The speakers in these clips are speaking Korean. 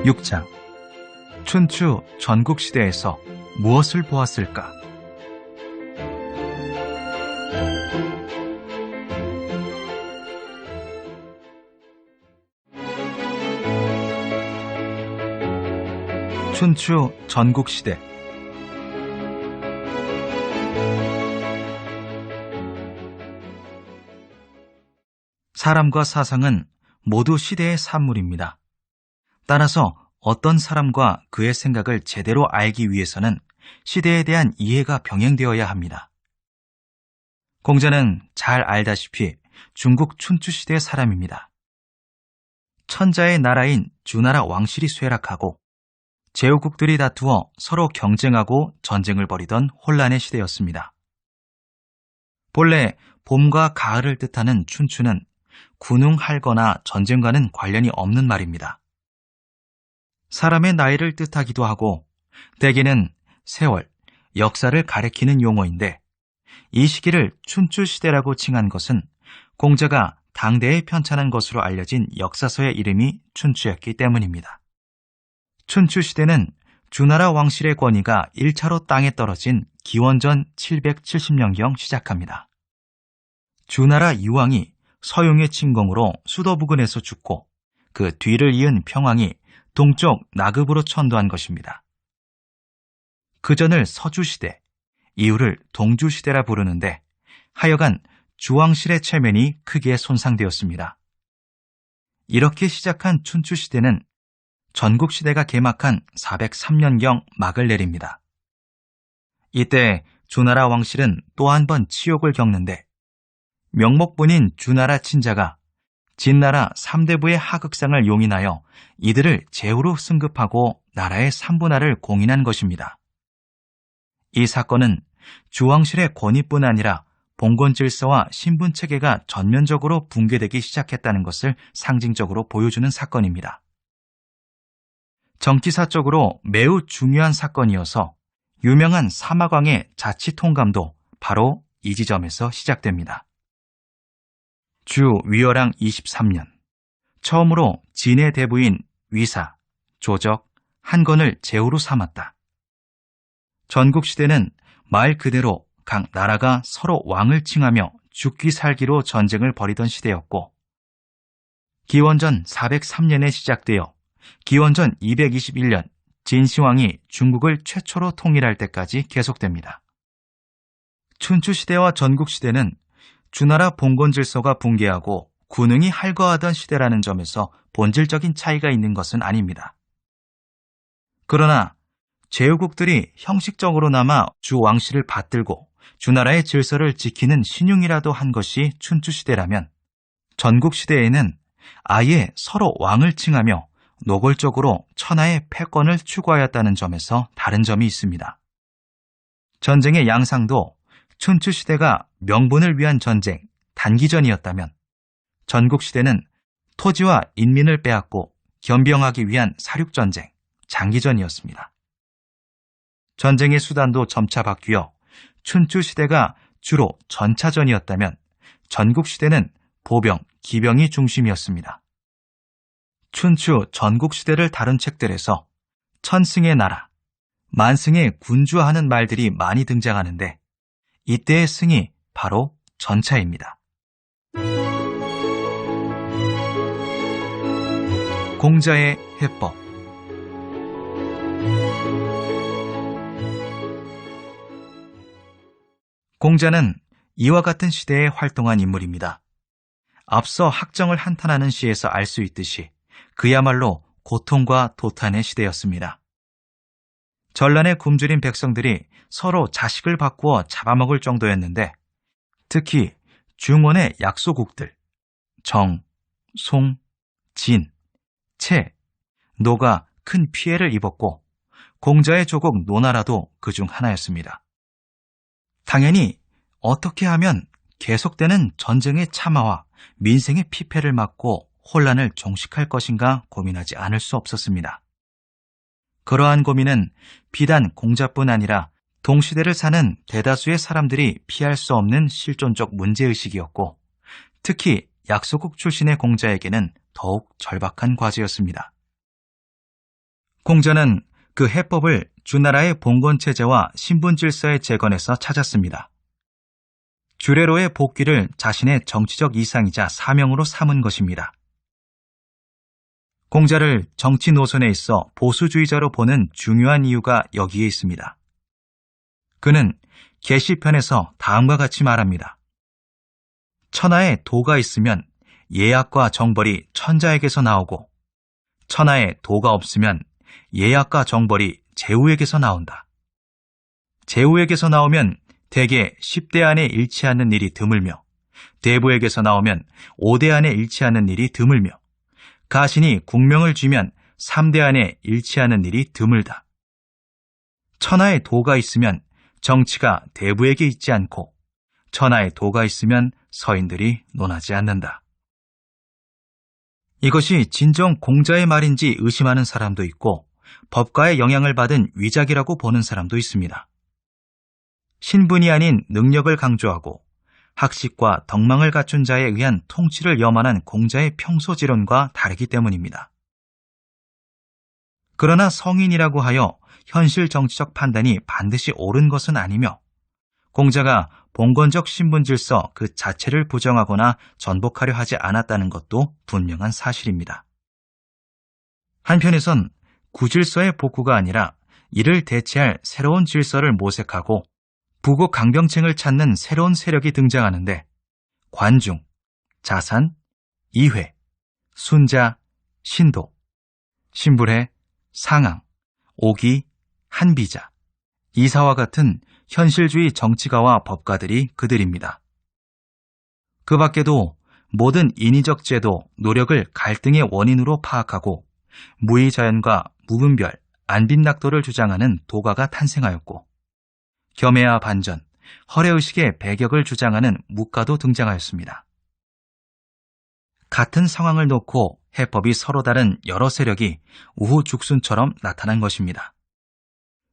6장 춘추 전국시대에서 무엇을 보았을까? 춘추 전국시대. 사람과 사상은 모두 시대의 산물입니다. 따라서 어떤 사람과 그의 생각을 제대로 알기 위해서는 시대에 대한 이해가 병행되어야 합니다. 공자는 잘 알다시피 중국 춘추시대 사람입니다. 천자의 나라인 주나라 왕실이 쇠락하고 제후국들이 다투어 서로 경쟁하고 전쟁을 벌이던 혼란의 시대였습니다. 본래 봄과 가을을 뜻하는 춘추는 군웅할거나 전쟁과는 관련이 없는 말입니다. 사람의 나이를 뜻하기도 하고 대개는 세월, 역사를 가리키는 용어인데 이 시기를 춘추시대라고 칭한 것은 공자가 당대에 편찬한 것으로 알려진 역사서의 이름이 춘추였기 때문입니다. 춘추시대는 주나라 왕실의 권위가 1차로 땅에 떨어진 기원전 770년경 시작합니다. 주나라 이왕이 서용의 침공으로 수도 부근에서 죽고 그 뒤를 이은 평왕이 동쪽 나급으로 천도한 것입니다. 그전을 서주시대, 이후를 동주시대라 부르는데 하여간 주왕실의 체면이 크게 손상되었습니다. 이렇게 시작한 춘추시대는 전국시대가 개막한 403년경 막을 내립니다. 이때 주나라 왕실은 또 한 번 치욕을 겪는데 명목분인 주나라 친자가 진나라 3대부의 하극상을 용인하여 이들을 제후로 승급하고 나라의 3분할을 공인한 것입니다. 이 사건은 주왕실의 권위뿐 아니라 봉건질서와 신분체계가 전면적으로 붕괴되기 시작했다는 것을 상징적으로 보여주는 사건입니다. 정치사적으로 매우 중요한 사건이어서 유명한 사마광의 자치통감도 바로 이 지점에서 시작됩니다. 주 위어랑 23년, 처음으로 진의 대부인 위사, 조적, 한건을 제후로 삼았다. 전국시대는 말 그대로 각 나라가 서로 왕을 칭하며 죽기 살기로 전쟁을 벌이던 시대였고 기원전 403년에 시작되어 기원전 221년 진시황이 중국을 최초로 통일할 때까지 계속됩니다. 춘추시대와 전국시대는 주나라 봉건질서가 붕괴하고 군웅이 할거하던 시대라는 점에서 본질적인 차이가 있는 것은 아닙니다. 그러나 제후국들이 형식적으로나마 주왕실을 받들고 주나라의 질서를 지키는 신용이라도 한 것이 춘추시대라면 전국시대에는 아예 서로 왕을 칭하며 노골적으로 천하의 패권을 추구하였다는 점에서 다른 점이 있습니다. 전쟁의 양상도 춘추시대가 명분을 위한 전쟁, 단기전이었다면 전국시대는 토지와 인민을 빼앗고 겸병하기 위한 사륙전쟁, 장기전이었습니다. 전쟁의 수단도 점차 바뀌어 춘추시대가 주로 전차전이었다면 전국시대는 보병, 기병이 중심이었습니다. 춘추 전국시대를 다룬 책들에서 천승의 나라, 만승의 군주하는 말들이 많이 등장하는데 이때의 승이 바로 전차입니다. 공자의 해법. 공자는 이와 같은 시대에 활동한 인물입니다. 앞서 학정을 한탄하는 시에서 알 수 있듯이 그야말로 고통과 도탄의 시대였습니다. 전란에 굶주린 백성들이 서로 자식을 바꾸어 잡아먹을 정도였는데 특히 중원의 약소국들, 정, 송, 진, 채, 노가 큰 피해를 입었고 공자의 조국 노나라도 그중 하나였습니다. 당연히 어떻게 하면 계속되는 전쟁의 참화와 민생의 피폐를 막고 혼란을 종식할 것인가 고민하지 않을 수 없었습니다. 그러한 고민은 비단 공자뿐 아니라 동시대를 사는 대다수의 사람들이 피할 수 없는 실존적 문제의식이었고 특히 약소국 출신의 공자에게는 더욱 절박한 과제였습니다. 공자는 그 해법을 주나라의 봉건체제와 신분질서의 재건에서 찾았습니다. 주례로의 복귀를 자신의 정치적 이상이자 사명으로 삼은 것입니다. 공자를 정치 노선에 있어 보수주의자로 보는 중요한 이유가 여기에 있습니다. 그는 계시편에서 다음과 같이 말합니다. 천하에 도가 있으면 예약과 정벌이 천자에게서 나오고 천하에 도가 없으면 예약과 정벌이 제후에게서 나온다. 제후에게서 나오면 대개 10대 안에 잃지 않는 일이 드물며 대부에게서 나오면 5대 안에 잃지 않는 일이 드물며 가신이 국명을 쥐면 3대 안에 잃지 않는 일이 드물다. 천하에 도가 있으면 정치가 대부에게 있지 않고 천하에 도가 있으면 서인들이 논하지 않는다. 이것이 진정 공자의 말인지 의심하는 사람도 있고 법가의 영향을 받은 위작이라고 보는 사람도 있습니다. 신분이 아닌 능력을 강조하고 학식과 덕망을 갖춘 자에 의한 통치를 염원한 공자의 평소지론과 다르기 때문입니다. 그러나 성인이라고 하여 현실 정치적 판단이 반드시 옳은 것은 아니며 공자가 봉건적 신분질서 그 자체를 부정하거나 전복하려 하지 않았다는 것도 분명한 사실입니다. 한편에선 구질서의 복구가 아니라 이를 대체할 새로운 질서를 모색하고 부국 강병층을 찾는 새로운 세력이 등장하는데 관중, 자산, 이회, 순자, 신도, 신불해, 상항, 오기, 한비자, 이사와 같은 현실주의 정치가와 법가들이 그들입니다. 그 밖에도 모든 인위적 제도, 노력을 갈등의 원인으로 파악하고 무의자연과 무분별, 안빈낙도를 주장하는 도가가 탄생하였고 겸해야 반전, 허례의식의 배격을 주장하는 묵가도 등장하였습니다. 같은 상황을 놓고 해법이 서로 다른 여러 세력이 우후죽순처럼 나타난 것입니다.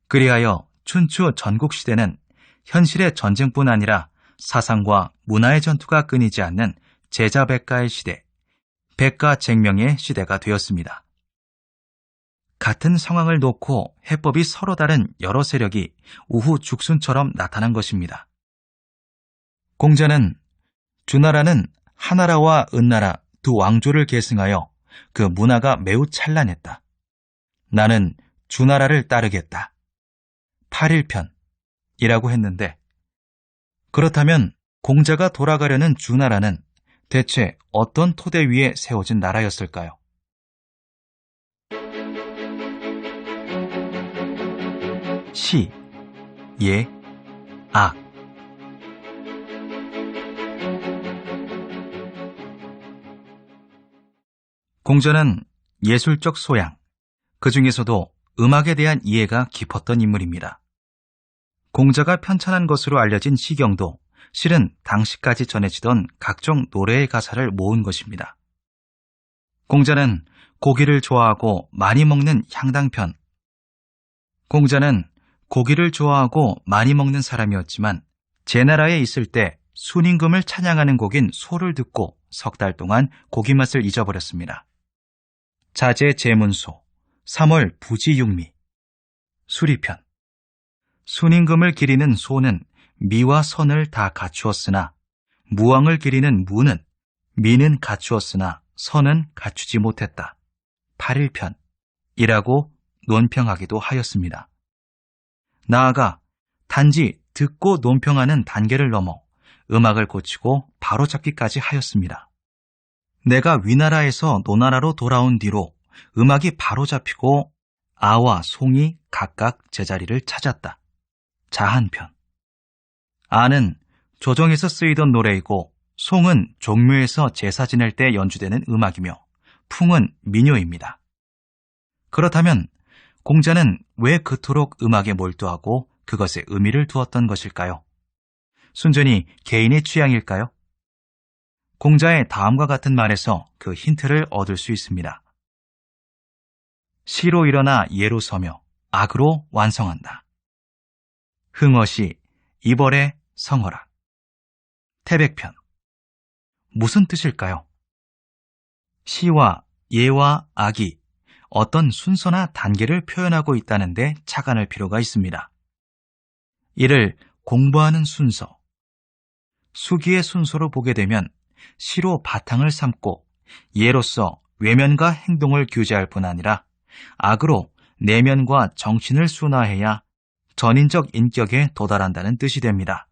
그리하여 춘추 전국시대는 현실의 전쟁뿐 아니라 사상과 문화의 전투가 끊이지 않는 제자백가의 시대, 백가쟁명의 시대가 되었습니다. 같은 상황을 놓고 해법이 서로 다른 여러 세력이 우후죽순처럼 나타난 것입니다. 공자는 주나라는 하나라와 은나라 두 왕조를 계승하여 그 문화가 매우 찬란했다. 나는 주나라를 따르겠다. 8일편이라고 했는데 그렇다면 공자가 돌아가려는 주나라는 대체 어떤 토대 위에 세워진 나라였을까요? 시, 예, 악. 공자는 예술적 소양, 그 중에서도 음악에 대한 이해가 깊었던 인물입니다. 공자가 편찬한 것으로 알려진 시경도 실은 당시까지 전해지던 각종 노래의 가사를 모은 것입니다. 공자는 고기를 좋아하고 많이 먹는 향당편, 공자는 고기를 좋아하고 많이 먹는 사람이었지만 제 나라에 있을 때 순임금을 찬양하는 곡인 소를 듣고 석 달 동안 고기 맛을 잊어버렸습니다. 자제 제문소, 3월 부지육미, 수리편. 순임금을 기리는 소는 미와 선을 다 갖추었으나 무왕을 기리는 무는 미는 갖추었으나 선은 갖추지 못했다. 8일편이라고 논평하기도 하였습니다. 나아가 단지 듣고 논평하는 단계를 넘어 음악을 고치고 바로잡기까지 하였습니다. 내가 위나라에서 노나라로 돌아온 뒤로 음악이 바로잡히고 아와 송이 각각 제자리를 찾았다. 자한편. 아는 조정에서 쓰이던 노래이고 송은 종묘에서 제사 지낼 때 연주되는 음악이며 풍은 민요입니다. 그렇다면 공자는 왜 그토록 음악에 몰두하고 그것에 의미를 두었던 것일까요? 순전히 개인의 취향일까요? 공자의 다음과 같은 말에서 그 힌트를 얻을 수 있습니다. 시로 일어나 예로 서며 악으로 완성한다. 흥어시 이벌에 성어라. 태백편. 무슨 뜻일까요? 시와 예와 악이 어떤 순서나 단계를 표현하고 있다는데 착안할 필요가 있습니다. 이를 공부하는 순서, 수기의 순서로 보게 되면 시로 바탕을 삼고 예로서 외면과 행동을 규제할 뿐 아니라 악으로 내면과 정신을 순화해야 전인적 인격에 도달한다는 뜻이 됩니다.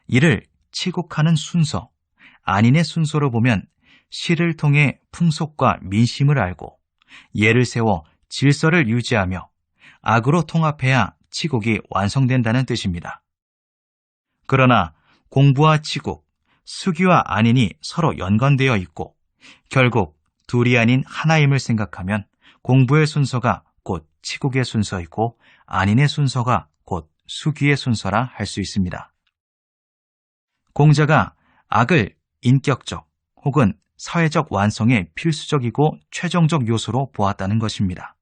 이를 치국하는 순서, 안인의 순서로 보면 시를 통해 풍속과 민심을 알고 예를 세워 질서를 유지하며 악으로 통합해야 치국이 완성된다는 뜻입니다. 그러나 공부와 치국, 수기와 안인이 서로 연관되어 있고 결국 둘이 아닌 하나임을 생각하면 공부의 순서가 곧 치국의 순서이고 안인의 순서가 곧 수기의 순서라 할 수 있습니다. 공자가 악을 인격적 혹은 사회적 완성의 필수적이고 최종적 요소로 보았다는 것입니다.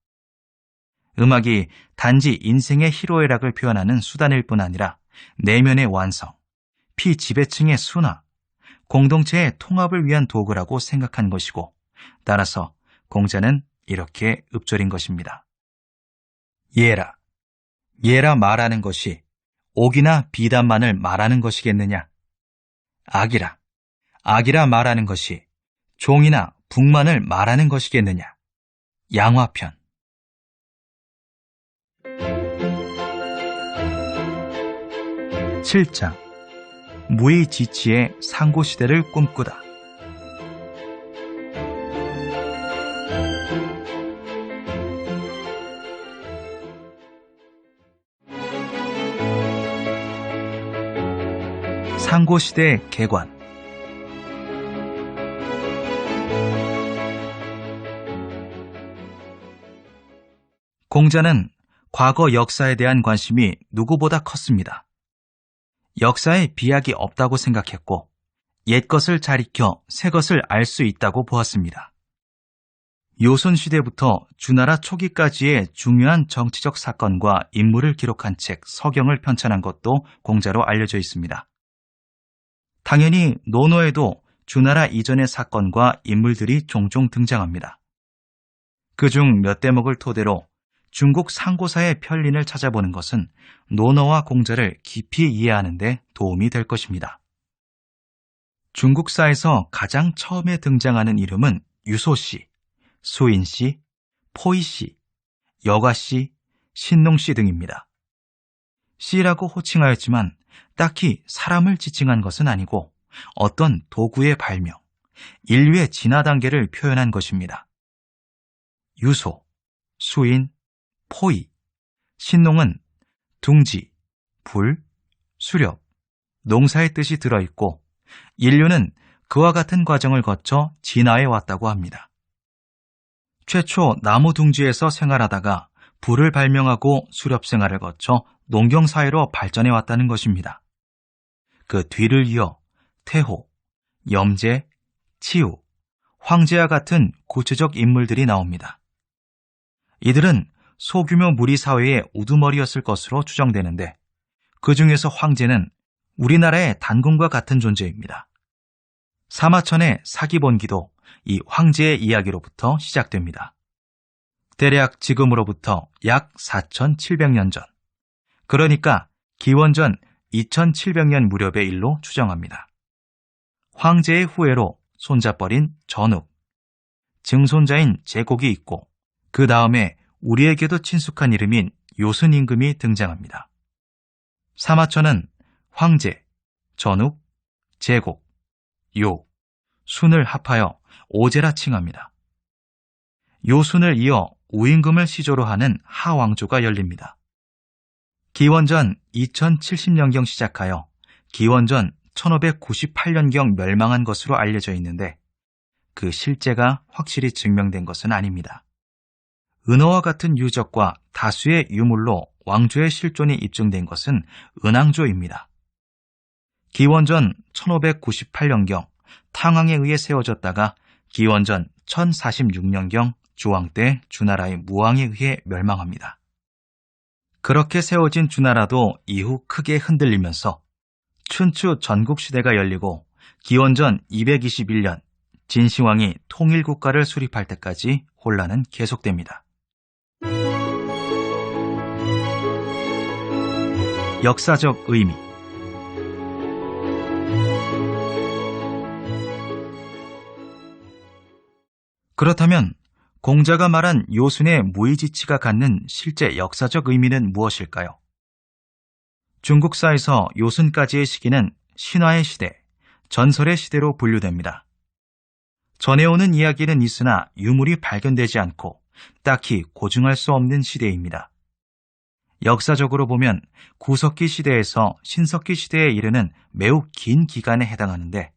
음악이 단지 인생의 희로애락을 표현하는 수단일 뿐 아니라 내면의 완성, 피지배층의 순화, 공동체의 통합을 위한 도구라고 생각한 것이고 따라서 공자는 이렇게 읊조린 것입니다. 예라, 예라 말하는 것이 옥이나 비단만을 말하는 것이겠느냐? 악이라, 악이라 말하는 것이 종이나 북만을 말하는 것이겠느냐? 양화편. (7장) 무의지치의 상고시대를 꿈꾸다. 상고시대 개관. 공자는 과거 역사에 대한 관심이 누구보다 컸습니다. 역사에 비약이 없다고 생각했고 옛 것을 잘 익혀 새 것을 알 수 있다고 보았습니다. 요손시대부터 주나라 초기까지의 중요한 정치적 사건과 인물을 기록한 책 서경을 편찬한 것도 공자로 알려져 있습니다. 당연히 논어에도 주나라 이전의 사건과 인물들이 종종 등장합니다. 그중 몇 대목을 토대로 중국 상고사의 편린을 찾아보는 것은 논어와 공자를 깊이 이해하는 데 도움이 될 것입니다. 중국사에서 가장 처음에 등장하는 이름은 유소씨, 수인씨, 포이씨, 여가씨, 신농씨 등입니다. 씨라고 호칭하였지만 딱히 사람을 지칭한 것은 아니고 어떤 도구의 발명, 인류의 진화 단계를 표현한 것입니다. 유소, 수인, 포이, 신농은 둥지, 불, 수렵, 농사의 뜻이 들어있고 인류는 그와 같은 과정을 거쳐 진화해 왔다고 합니다. 최초 나무 둥지에서 생활하다가 불을 발명하고 수렵 생활을 거쳐 농경사회로 발전해 왔다는 것입니다. 그 뒤를 이어 태호, 염제, 치우, 황제와 같은 구체적 인물들이 나옵니다. 이들은 소규모 무리 사회의 우두머리였을 것으로 추정되는데 그 중에서 황제는 우리나라의 단군과 같은 존재입니다. 사마천의 사기본기도 이 황제의 이야기로부터 시작됩니다. 대략 지금으로부터 약 4,700년 전, 그러니까 기원전 2,700년 무렵의 일로 추정합니다. 황제의 후예로 손자뻘인 전욱, 증손자인 제곡이 있고 그 다음에 우리에게도 친숙한 이름인 요순 임금이 등장합니다. 사마천은 황제, 전욱, 제곡, 요, 순을 합하여 오제라 칭합니다. 요순을 이어 우임금을 시조로 하는 하왕조가 열립니다. 기원전 2070년경 시작하여 기원전 1598년경 멸망한 것으로 알려져 있는데 그 실제가 확실히 증명된 것은 아닙니다. 은어와 같은 유적과 다수의 유물로 왕조의 실존이 입증된 것은 은왕조입니다. 기원전 1598년경 탕왕에 의해 세워졌다가 기원전 1046년경 조왕 때 주나라의 무왕에 의해 멸망합니다. 그렇게 세워진 주나라도 이후 크게 흔들리면서 춘추 전국시대가 열리고 기원전 221년 진시황이 통일국가를 수립할 때까지 혼란은 계속됩니다. 역사적 의미. 그렇다면 공자가 말한 요순의 무의지치가 갖는 실제 역사적 의미는 무엇일까요? 중국사에서 요순까지의 시기는 신화의 시대, 전설의 시대로 분류됩니다. 전해오는 이야기는 있으나 유물이 발견되지 않고 딱히 고증할 수 없는 시대입니다. 역사적으로 보면 구석기 시대에서 신석기 시대에 이르는 매우 긴 기간에 해당하는데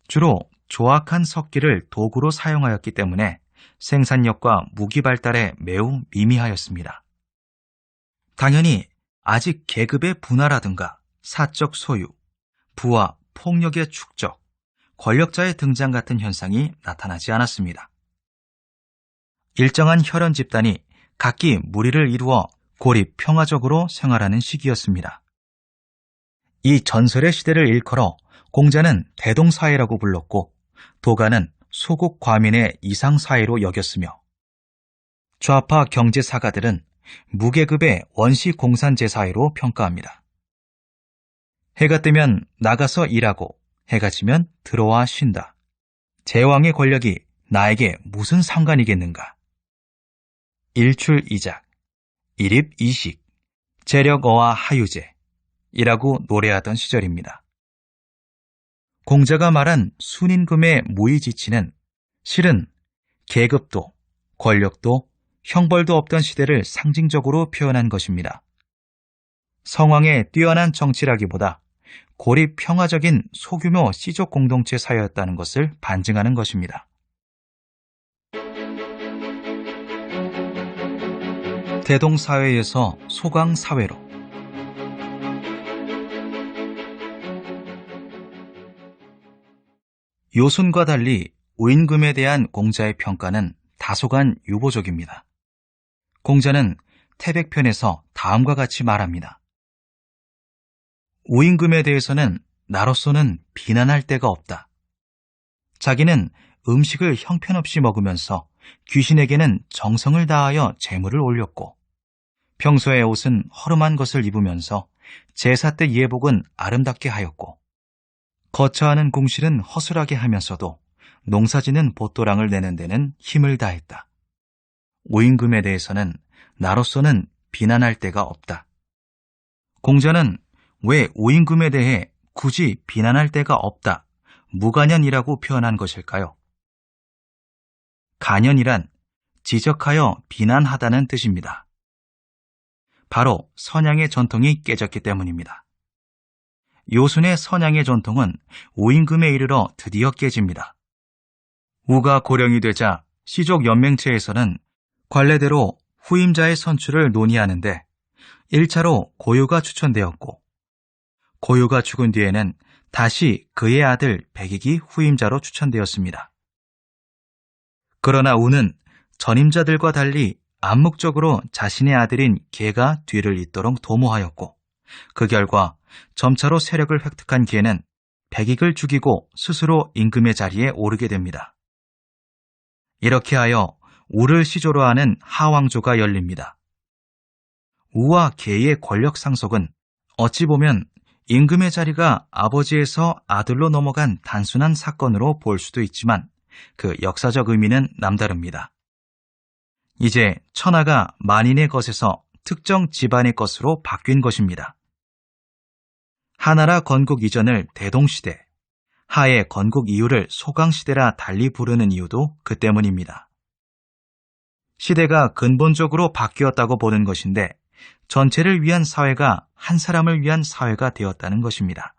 주로 조악한 석기를 도구로 사용하였기 때문에 생산력과 무기 발달에 매우 미미하였습니다. 당연히 아직 계급의 분화라든가 사적 소유, 부와 폭력의 축적, 권력자의 등장 같은 현상이 나타나지 않았습니다. 일정한 혈연 집단이 각기 무리를 이루어 고립 평화적으로 생활하는 시기였습니다. 이 전설의 시대를 일컬어 공자는 대동사회라고 불렀고 도가는 소국 과민의 이상사회로 여겼으며 좌파 경제사가들은 무계급의 원시공산제사회로 평가합니다. 해가 뜨면 나가서 일하고 해가 지면 들어와 쉰다. 제왕의 권력이 나에게 무슨 상관이겠는가. 일출이작, 일입이식, 재력어와 하유제 이라고 노래하던 시절입니다. 공자가 말한 순임금의 무의지치는 실은 계급도, 권력도, 형벌도 없던 시대를 상징적으로 표현한 것입니다. 성왕의 뛰어난 정치라기보다 고립 평화적인 소규모 씨족 공동체 사회였다는 것을 반증하는 것입니다. 대동사회에서 소강사회로. 요순과 달리 우임금에 대한 공자의 평가는 다소간 유보적입니다. 공자는 태백편에서 다음과 같이 말합니다. 우임금에 대해서는 나로서는 비난할 데가 없다. 자기는 음식을 형편없이 먹으면서 귀신에게는 정성을 다하여 제물을 올렸고 평소에 옷은 허름한 것을 입으면서 제사 때 예복은 아름답게 하였고 거처하는 궁실은 허술하게 하면서도 농사지는 보또랑을 내는 데는 힘을 다했다. 우임금에 대해서는 나로서는 비난할 데가 없다. 공자는 왜 우임금에 대해 굳이 비난할 데가 없다, 무간연이라고 표현한 것일까요? 간연이란 지적하여 비난하다는 뜻입니다. 바로 선양의 전통이 깨졌기 때문입니다. 요순의 선양의 전통은 우임금에 이르러 드디어 깨집니다. 우가 고령이 되자 시족 연맹체에서는 관례대로 후임자의 선출을 논의하는데 1차로 고유가 추천되었고 고유가 죽은 뒤에는 다시 그의 아들 백익이 후임자로 추천되었습니다. 그러나 우는 전임자들과 달리 암묵적으로 자신의 아들인 계가 뒤를 잇도록 도모하였고 그 결과 점차로 세력을 획득한 계는 백익을 죽이고 스스로 임금의 자리에 오르게 됩니다. 이렇게 하여 우를 시조로 하는 하왕조가 열립니다. 우와 계의 권력 상속은 어찌 보면 임금의 자리가 아버지에서 아들로 넘어간 단순한 사건으로 볼 수도 있지만 그 역사적 의미는 남다릅니다. 이제 천하가 만인의 것에서 특정 집안의 것으로 바뀐 것입니다. 하나라 건국 이전을 대동시대, 하의 건국 이후를 소강시대라 달리 부르는 이유도 그 때문입니다. 시대가 근본적으로 바뀌었다고 보는 것인데 전체를 위한 사회가 한 사람을 위한 사회가 되었다는 것입니다.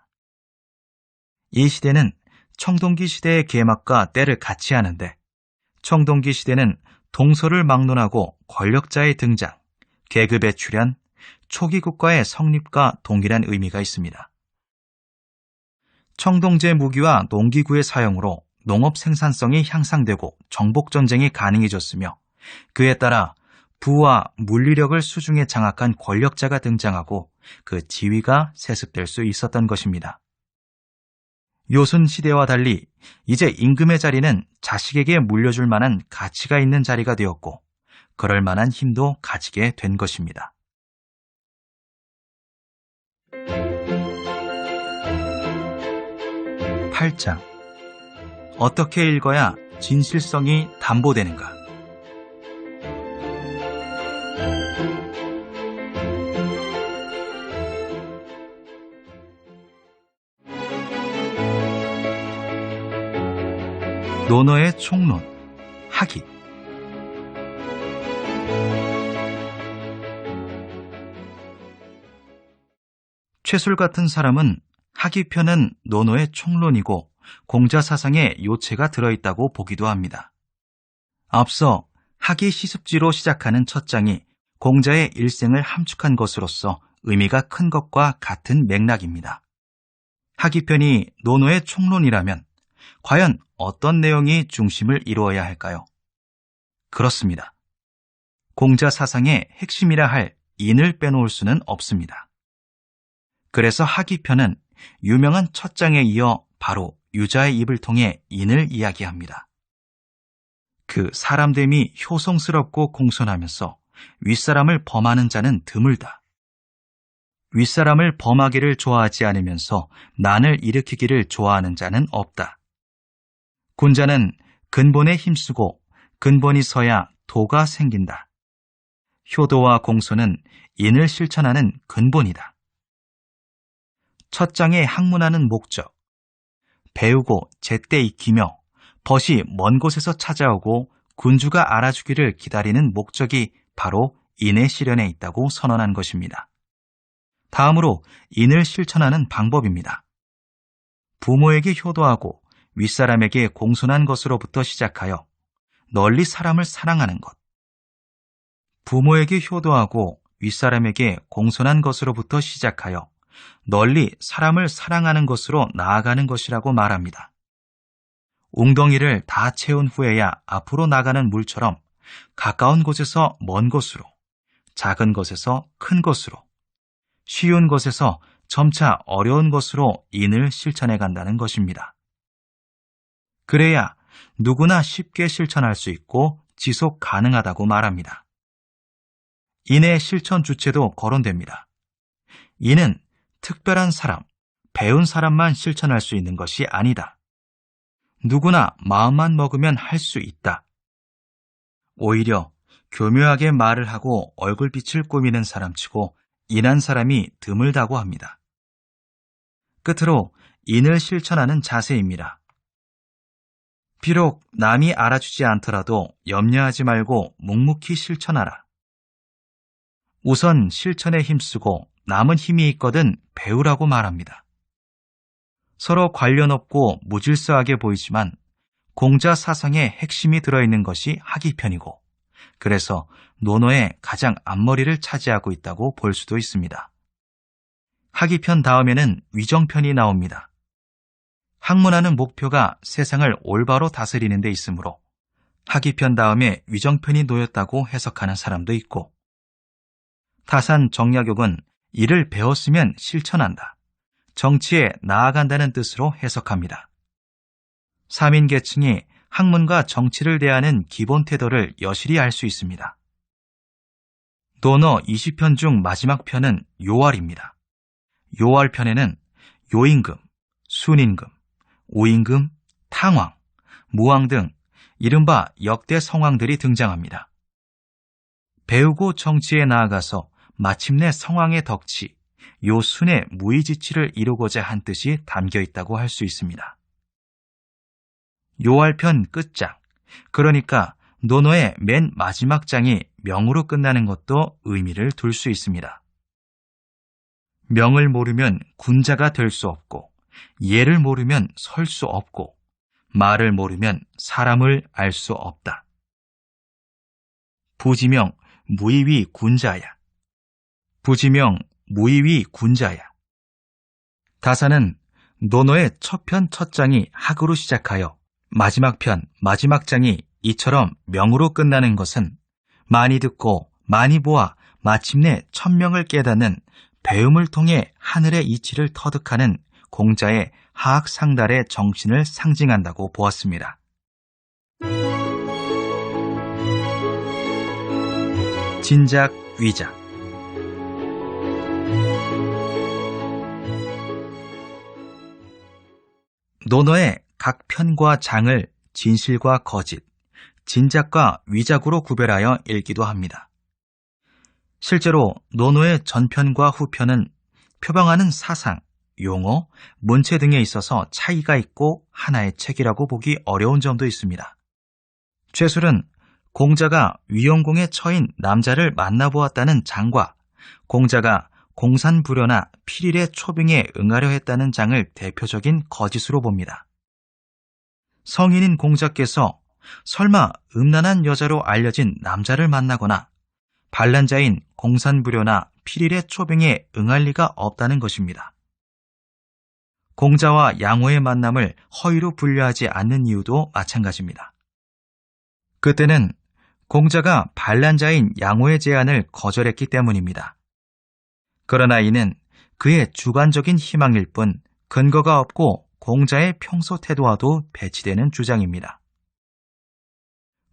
이 시대는 청동기 시대의 개막과 때를 같이 하는데 청동기 시대는 동서를 막론하고 권력자의 등장, 계급의 출현, 초기 국가의 성립과 동일한 의미가 있습니다. 청동제 무기와 농기구의 사용으로 농업 생산성이 향상되고 정복전쟁이 가능해졌으며 그에 따라 부와 물리력을 수중에 장악한 권력자가 등장하고 그 지위가 세습될 수 있었던 것입니다. 요순 시대와 달리 이제 임금의 자리는 자식에게 물려줄 만한 가치가 있는 자리가 되었고 그럴 만한 힘도 가지게 된 것입니다. 8장. 어떻게 읽어야 진실성이 담보되는가? 논어의 총론, 학이. 최술 같은 사람은 학이편은 논어의 총론이고 공자 사상의 요체가 들어있다고 보기도 합니다. 앞서 학이 시습지로 시작하는 첫 장이 공자의 일생을 함축한 것으로서 의미가 큰 것과 같은 맥락입니다. 학이편이 논어의 총론이라면 과연 어떤 내용이 중심을 이루어야 할까요? 그렇습니다. 공자 사상의 핵심이라 할 인을 빼놓을 수는 없습니다. 그래서 학이편은 유명한 첫 장에 이어 바로 유자의 입을 통해 인을 이야기합니다. 그 사람됨이 효성스럽고 공손하면서 윗사람을 범하는 자는 드물다. 윗사람을 범하기를 좋아하지 않으면서 난을 일으키기를 좋아하는 자는 없다. 군자는 근본에 힘쓰고 근본이 서야 도가 생긴다. 효도와 공손은 인을 실천하는 근본이다. 첫 장에 학문하는 목적, 배우고 제때 익히며 벗이 먼 곳에서 찾아오고 군주가 알아주기를 기다리는 목적이 바로 인의 실현에 있다고 선언한 것입니다. 다음으로 인을 실천하는 방법입니다. 부모에게 효도하고 윗사람에게 공손한 것으로부터 시작하여 널리 사람을 사랑하는 것. 부모에게 효도하고 윗사람에게 공손한 것으로부터 시작하여 널리 사람을 사랑하는 것으로 나아가는 것이라고 말합니다. 웅덩이를 다 채운 후에야 앞으로 나가는 물처럼 가까운 곳에서 먼 곳으로, 작은 것에서 큰 것으로, 쉬운 것에서 점차 어려운 것으로 인을 실천해 간다는 것입니다. 그래야 누구나 쉽게 실천할 수 있고 지속 가능하다고 말합니다. 인의 실천 주체도 거론됩니다. 인은 특별한 사람, 배운 사람만 실천할 수 있는 것이 아니다. 누구나 마음만 먹으면 할 수 있다. 오히려 교묘하게 말을 하고 얼굴빛을 꾸미는 사람치고 인한 사람이 드물다고 합니다. 끝으로 인을 실천하는 자세입니다. 비록 남이 알아주지 않더라도 염려하지 말고 묵묵히 실천하라. 우선 실천에 힘쓰고 남은 힘이 있거든 배우라고 말합니다. 서로 관련 없고 무질서하게 보이지만 공자 사상의 핵심이 들어있는 것이 학이편이고 그래서 논어의 가장 앞머리를 차지하고 있다고 볼 수도 있습니다. 학이편 다음에는 위정편이 나옵니다. 학문하는 목표가 세상을 올바로 다스리는 데 있으므로 학이편 다음에 위정편이 놓였다고 해석하는 사람도 있고 타산 정약용은 이를 배웠으면 실천한다. 정치에 나아간다는 뜻으로 해석합니다. 3인 계층이 학문과 정치를 대하는 기본 태도를 여실히 알 수 있습니다. 논어 20편 중 마지막 편은 요활입니다. 요활편에는 요임금, 순임금, 오임금, 탕왕, 무왕 등 이른바 역대 성왕들이 등장합니다. 배우고 정치에 나아가서 마침내 성왕의 덕치, 요순의 무의지치를 이루고자 한 뜻이 담겨 있다고 할 수 있습니다. 요활편 끝장, 그러니까 논어의 맨 마지막 장이 명으로 끝나는 것도 의미를 둘 수 있습니다. 명을 모르면 군자가 될 수 없고 예를 모르면 설 수 없고 말을 모르면 사람을 알 수 없다. 부지명 무의위 군자야. 부지명 무의위 군자야. 다사는 논어의 첫 편 첫 장이 학으로 시작하여 마지막 편 마지막 장이 이처럼 명으로 끝나는 것은 많이 듣고 많이 보아 마침내 천명을 깨닫는 배움을 통해 하늘의 이치를 터득하는 공자의 하악 상달의 정신을 상징한다고 보았습니다. 진작, 위작. 논어의 각 편과 장을 진실과 거짓, 진작과 위작으로 구별하여 읽기도 합니다. 실제로 논어의 전편과 후편은 표방하는 사상, 용어, 문체 등에 있어서 차이가 있고 하나의 책이라고 보기 어려운 점도 있습니다. 죄술은 공자가 위용궁에 처인 남자를 만나보았다는 장과 공자가 공산불효나 필일의 초빙에 응하려 했다는 장을 대표적인 거짓으로 봅니다. 성인인 공자께서 설마 음란한 여자로 알려진 남자를 만나거나 반란자인 공산불효나 필일의 초빙에 응할 리가 없다는 것입니다. 공자와 양호의 만남을 허위로 분류하지 않는 이유도 마찬가지입니다. 그때는 공자가 반란자인 양호의 제안을 거절했기 때문입니다. 그러나 이는 그의 주관적인 희망일 뿐 근거가 없고 공자의 평소 태도와도 배치되는 주장입니다.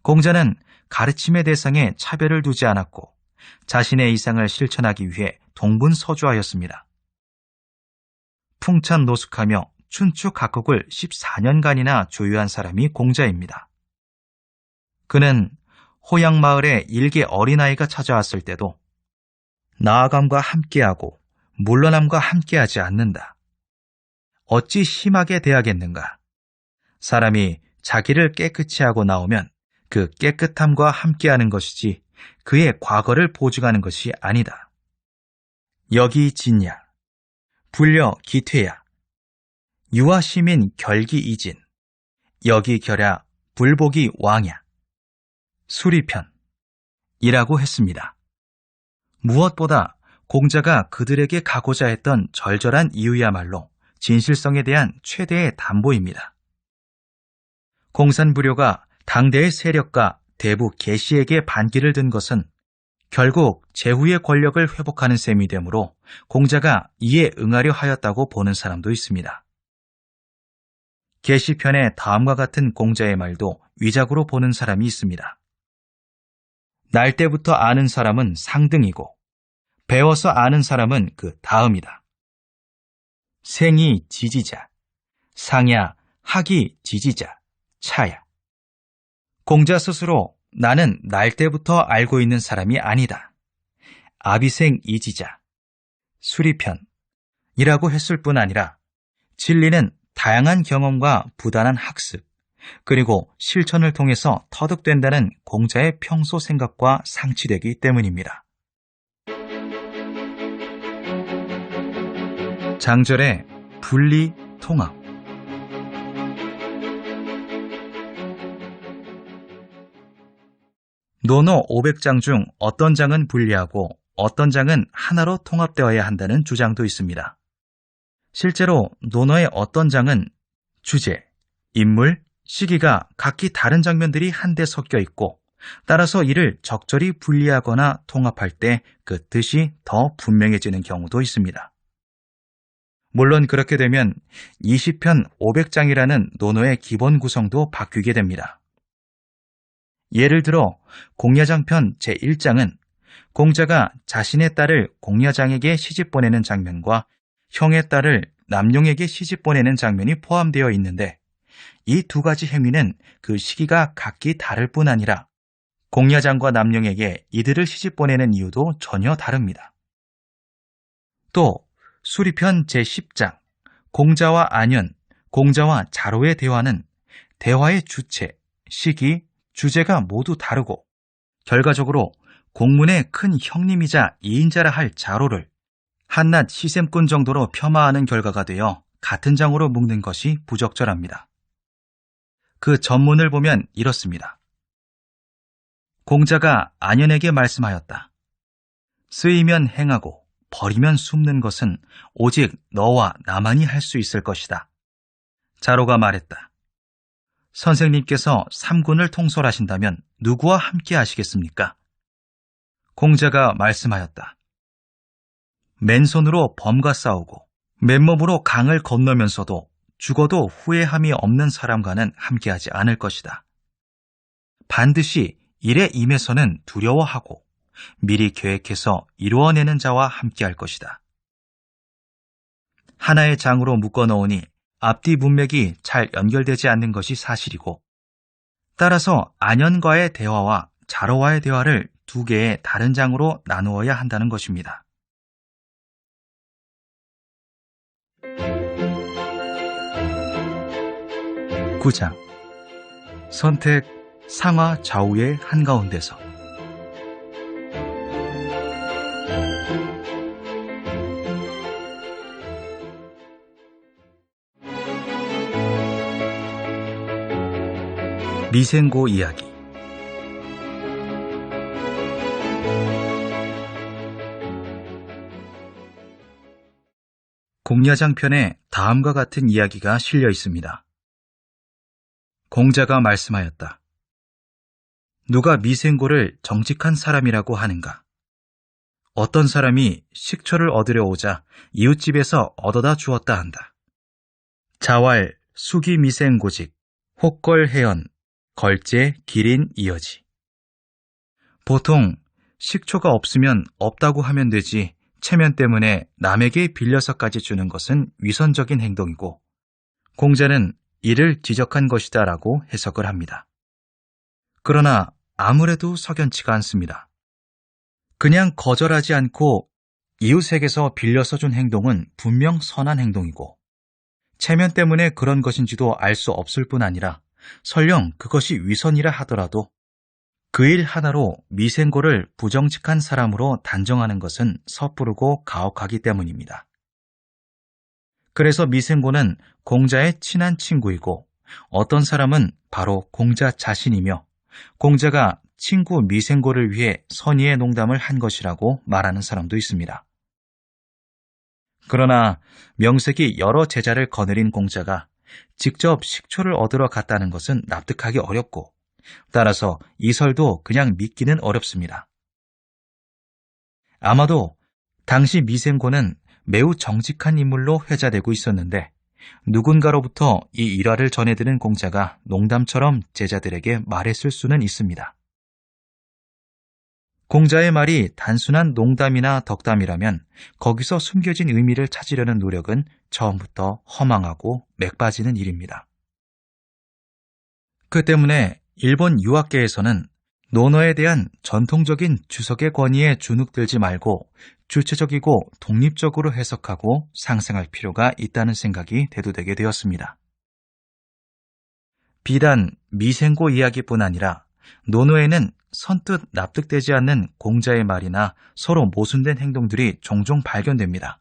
공자는 가르침의 대상에 차별을 두지 않았고 자신의 이상을 실천하기 위해 동분서주하였습니다. 풍찬노숙하며 춘추각국을 14년간이나 조유한 사람이 공자입니다. 그는 호양마을에 일개 어린아이가 찾아왔을 때도 나아감과 함께하고 물러남과 함께하지 않는다. 어찌 심하게 대하겠는가? 사람이 자기를 깨끗이 하고 나오면 그 깨끗함과 함께하는 것이지 그의 과거를 보증하는 것이 아니다. 여기 진야, 불려 기퇴야, 유아시민 결기 이진, 여기 결야 불복이 왕야, 수리편 이라고 했습니다. 무엇보다 공자가 그들에게 가고자 했던 절절한 이유야말로 진실성에 대한 최대의 담보입니다. 공산불효가 당대의 세력과 대부 계시에게 반기를 든 것은 결국 제후의 권력을 회복하는 셈이 되므로 공자가 이에 응하려 하였다고 보는 사람도 있습니다. 계시편의 다음과 같은 공자의 말도 위작으로 보는 사람이 있습니다. 날 때부터 아는 사람은 상등이고 배워서 아는 사람은 그 다음이다. 생이 지지자, 상야 학이 지지자, 차야. 공자 스스로 나는 날 때부터 알고 있는 사람이 아니다. 아비생 이지자, 수리편이라고 했을 뿐 아니라 진리는 다양한 경험과 부단한 학습, 그리고 실천을 통해서 터득된다는 공자의 평소 생각과 상치되기 때문입니다. 장절의 분리, 통합. 논어 500장 중 어떤 장은 분리하고 어떤 장은 하나로 통합되어야 한다는 주장도 있습니다. 실제로 논어의 어떤 장은 주제, 인물, 시기가 각기 다른 장면들이 한데 섞여 있고 따라서 이를 적절히 분리하거나 통합할 때 그 뜻이 더 분명해지는 경우도 있습니다. 물론 그렇게 되면 20편 500장이라는 논어의 기본 구성도 바뀌게 됩니다. 예를 들어 공야장편 제1장은 공자가 자신의 딸을 공야장에게 시집 보내는 장면과 형의 딸을 남용에게 시집 보내는 장면이 포함되어 있는데 이 두 가지 행위는 그 시기가 각기 다를 뿐 아니라 공야장과 남용에게 이들을 시집 보내는 이유도 전혀 다릅니다. 또 수리편 제10장 공자와 안현, 공자와 자로의 대화는 대화의 주체, 시기, 주제가 모두 다르고 결과적으로 공문의 큰 형님이자 이인자라 할 자로를 한낱 시샘꾼 정도로 폄하하는 결과가 되어 같은 장으로 묶는 것이 부적절합니다. 그 전문을 보면 이렇습니다. 공자가 안현에게 말씀하였다. 쓰이면 행하고 버리면 숨는 것은 오직 너와 나만이 할 수 있을 것이다. 자로가 말했다. 선생님께서 3군을 통솔하신다면 누구와 함께 하시겠습니까? 공자가 말씀하였다. 맨손으로 범과 싸우고 맨몸으로 강을 건너면서도 죽어도 후회함이 없는 사람과는 함께하지 않을 것이다. 반드시 일에 임해서는 두려워하고 미리 계획해서 이루어내는 자와 함께할 것이다. 하나의 장으로 묶어놓으니 앞뒤 문맥이 잘 연결되지 않는 것이 사실이고, 따라서 안연과의 대화와 자로와의 대화를 두 개의 다른 장으로 나누어야 한다는 것입니다. (9장) 선택 상하 좌우의 한가운데서. 미생고 이야기. 공야장편에 다음과 같은 이야기가 실려 있습니다. 공자가 말씀하였다. 누가 미생고를 정직한 사람이라고 하는가? 어떤 사람이 식초를 얻으려 오자 이웃집에서 얻어다 주었다 한다. 자왈, 수기 미생고직, 혹걸 해연, 걸제 기린 이어지. 보통 식초가 없으면 없다고 하면 되지 체면 때문에 남에게 빌려서까지 주는 것은 위선적인 행동이고, 공자는 이를 지적한 것이다 라고 해석을 합니다. 그러나 아무래도 석연치가 않습니다. 그냥 거절하지 않고 이웃에게서 빌려서 준 행동은 분명 선한 행동이고, 체면 때문에 그런 것인지도 알 수 없을 뿐 아니라 설령 그것이 위선이라 하더라도 그 일 하나로 미생고를 부정직한 사람으로 단정하는 것은 섣부르고 가혹하기 때문입니다. 그래서 미생고는 공자의 친한 친구이고, 어떤 사람은 바로 공자 자신이며 공자가 친구 미생고를 위해 선의의 농담을 한 것이라고 말하는 사람도 있습니다. 그러나 명색이 여러 제자를 거느린 공자가 직접 식초를 얻으러 갔다는 것은 납득하기 어렵고, 따라서 이 설도 그냥 믿기는 어렵습니다. 아마도 당시 미생고는 매우 정직한 인물로 회자되고 있었는데, 누군가로부터 이 일화를 전해들은 공자가 농담처럼 제자들에게 말했을 수는 있습니다. 공자의 말이 단순한 농담이나 덕담이라면 거기서 숨겨진 의미를 찾으려는 노력은 처음부터 허망하고 맥빠지는 일입니다. 그 때문에 일본 유학계에서는 논어에 대한 전통적인 주석의 권위에 주눅들지 말고 주체적이고 독립적으로 해석하고 상생할 필요가 있다는 생각이 대두되게 되었습니다. 비단 미생고 이야기뿐 아니라 논어에는 선뜻 납득되지 않는 공자의 말이나 서로 모순된 행동들이 종종 발견됩니다.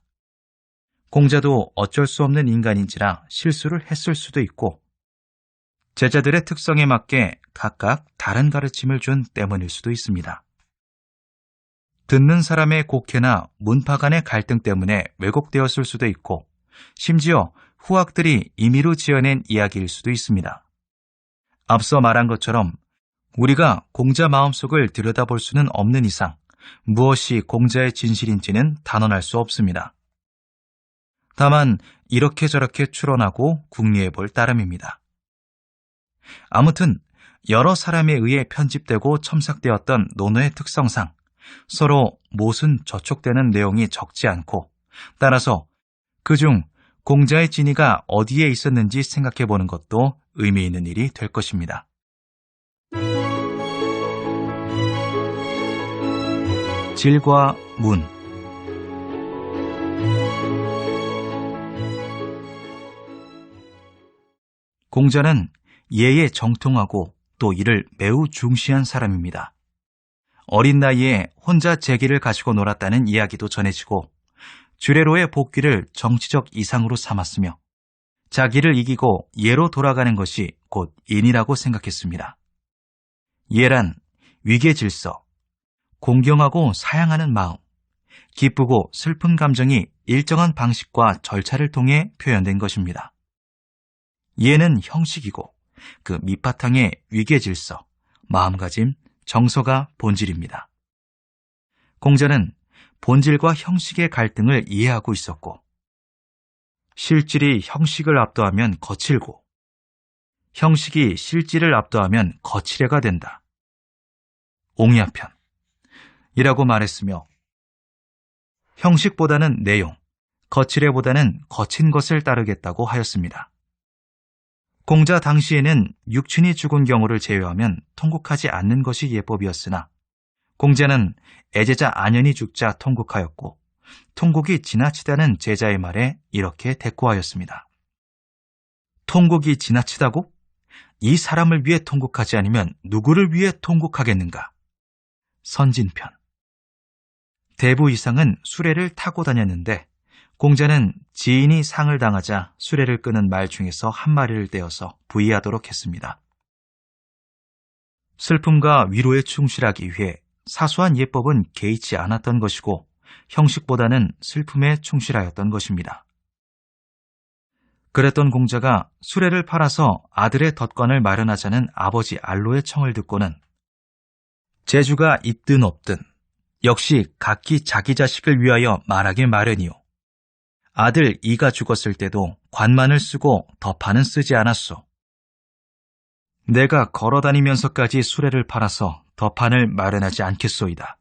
공자도 어쩔 수 없는 인간인지라 실수를 했을 수도 있고, 제자들의 특성에 맞게 각각 다른 가르침을 준 때문일 수도 있습니다. 듣는 사람의 곡해나 문파 간의 갈등 때문에 왜곡되었을 수도 있고, 심지어 후학들이 임의로 지어낸 이야기일 수도 있습니다. 앞서 말한 것처럼 우리가 공자 마음속을 들여다볼 수는 없는 이상 무엇이 공자의 진실인지는 단언할 수 없습니다. 다만 이렇게 저렇게 추론하고 궁리해 볼 따름입니다. 아무튼 여러 사람에 의해 편집되고 첨삭되었던 논어의 특성상 서로 모순 저촉되는 내용이 적지 않고, 따라서 그중 공자의 진위가 어디에 있었는지 생각해 보는 것도 의미 있는 일이 될 것입니다. 질과 문. 공자는 예에 정통하고 또 이를 매우 중시한 사람입니다. 어린 나이에 혼자 재기를 가지고 놀았다는 이야기도 전해지고, 주례로의 복귀를 정치적 이상으로 삼았으며 자기를 이기고 예로 돌아가는 것이 곧 인이라고 생각했습니다. 예란 위계 질서, 공경하고 사양하는 마음, 기쁘고 슬픈 감정이 일정한 방식과 절차를 통해 표현된 것입니다. 예는 형식이고 그 밑바탕의 위계 질서, 마음가짐, 정서가 본질입니다. 공자는 본질과 형식의 갈등을 이해하고 있었고, 실질이 형식을 압도하면 거칠고 형식이 실질을 압도하면 거칠애가 된다. 옹야편 이라고 말했으며 형식보다는 내용, 거칠애보다는 거친 것을 따르겠다고 하였습니다. 공자 당시에는 육친이 죽은 경우를 제외하면 통곡하지 않는 것이 예법이었으나 공자는 애제자 안연이 죽자 통곡하였고 통곡이 지나치다는 제자의 말에 이렇게 대꾸하였습니다. 통곡이 지나치다고? 이 사람을 위해 통곡하지 않으면 누구를 위해 통곡하겠는가? 선진편 대부 이상은 수레를 타고 다녔는데 공자는 지인이 상을 당하자 수레를 끄는 말 중에서 한 마리를 떼어서 부의하도록 했습니다. 슬픔과 위로에 충실하기 위해 사소한 예법은 개의치 않았던 것이고 형식보다는 슬픔에 충실하였던 것입니다. 그랬던 공자가 수레를 팔아서 아들의 덧관을 마련하자는 아버지 알로의 청을 듣고는 재주가 있든 없든 역시 각기 자기 자식을 위하여 말하길 마련이요. 아들 이가 죽었을 때도 관만을 쓰고 덧판은 쓰지 않았소. 내가 걸어다니면서까지 수레를 팔아서 덧판을 마련하지 않겠소이다.